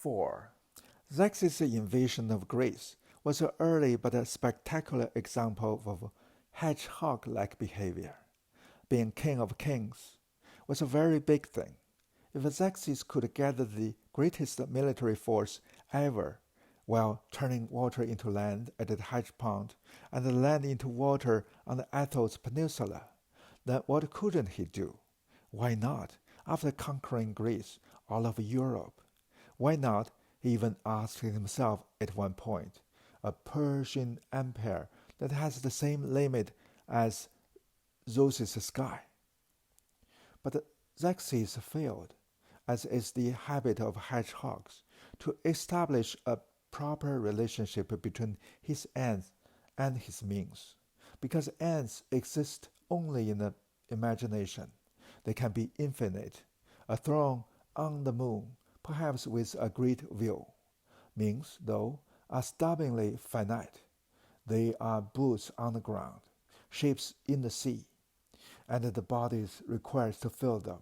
4. Xerxes' invasion of Greece was an early but a spectacular example of hedgehog-like behavior. Being king of kings was a very big thing. If Xerxes could gather the greatest military force ever while turning water into land at the Hellespont and land into water on the Athos Peninsula, then what couldn't he do? Why not, after conquering Greece, all of Europe? Why not, he even asked himself at one point, a Persian empire that has the same limit as Zeus's sky? But Xerxes failed, as is the habit of hedgehogs, to establish a proper relationship between his ends and his means. Because ends exist only in the imagination, they can be infinite. A throne on the moon, perhaps with a great view. Means, though, are stubbornly finite. They are boots on the ground, ships in the sea, and the bodies required to fill them.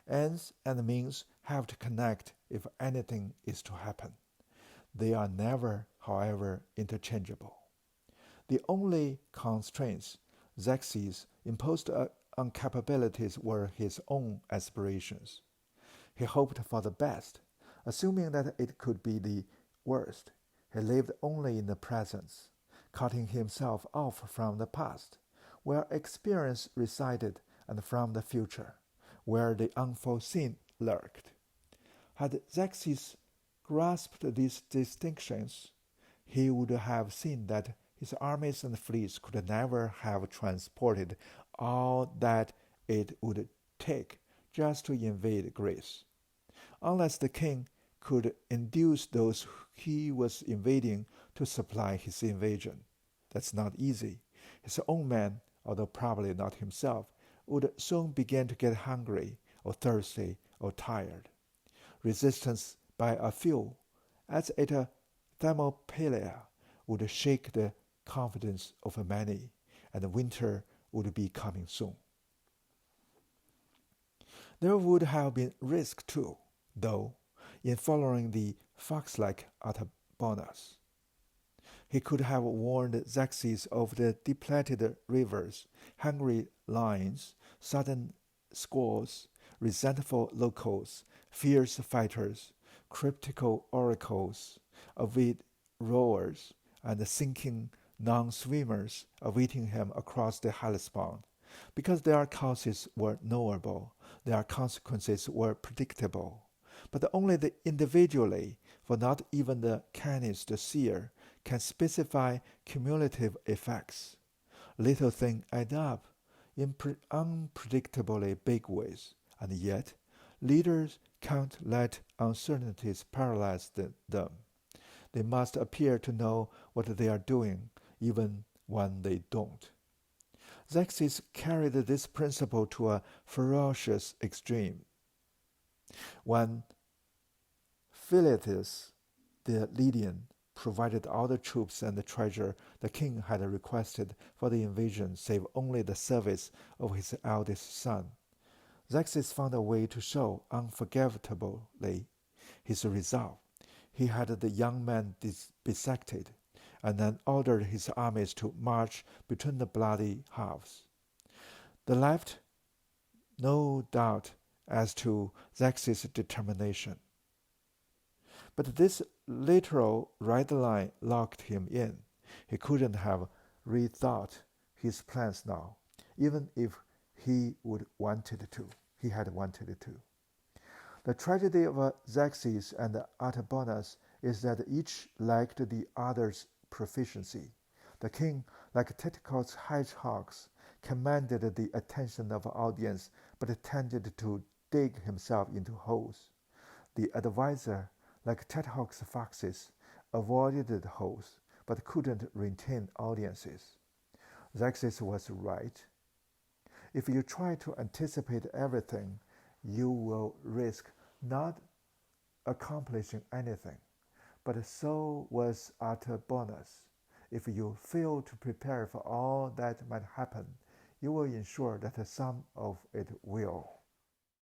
Ends and means have to connect if anything is to happen. They are never, however, interchangeable. The only constraints Xerxes imposed on capabilities were his own aspirations. He hoped for the best, assuming that it could be the worst. He lived only in the present, cutting himself off from the past, where experience resided, and from the future, where the unforeseen lurked. Had Xerxes grasped these distinctions, he would have seen that his armies and fleets could never have transported all that it would take just to invade Greece, unless the king could induce those he was invading to supply his invasion. That's not easy. His own men, although probably not himself, would soon begin to get hungry or thirsty or tired. Resistance by a few, as at a Thermopylae, would shake the confidence of many, and winter would be coming soon. There would have been risk too, though, in following the fox-like Artabanus. He could have warned Xerxes of the depleted rivers, hungry lions, sudden squalls, resentful locals, fierce fighters, cryptical oracles, avid rowers, and sinking non-swimmers awaiting him across the Hellespont. Because their causes were knowable, their consequences were predictable. But only the individually, for not even the keenest seer can specify cumulative effects. Little things add up in unpredictably big ways, and yet leaders can't let uncertainties paralyze them. They must appear to know what they are doing, even when they don't. Xerxes carried this principle to a ferocious extreme. When Philetus, the Lydian, provided all the troops and the treasure the king had requested for the invasion, save only the service of his eldest son, Xerxes found a way to show unforgettably his resolve. He had the young man bisected, and then ordered his armies to march between the bloody halves. There left no doubt as to Xerxes' determination. But this literal red line locked him in. He couldn't have rethought his plans now, even if he had wanted to. The tragedy of Xerxes and Artabanus is that each lacked the other's proficiency. The king, like Tentacle's hedgehogs, commanded the attention of the audience, but tended to dig himself into holes. The advisor, like Tentacle's foxes, avoided the holes, but couldn't retain audiences. Xerxes was right. If you try to anticipate everything, you will risk not accomplishing anything. But so was Artabanus. If you fail to prepare for all that might happen, you will ensure that some of it will.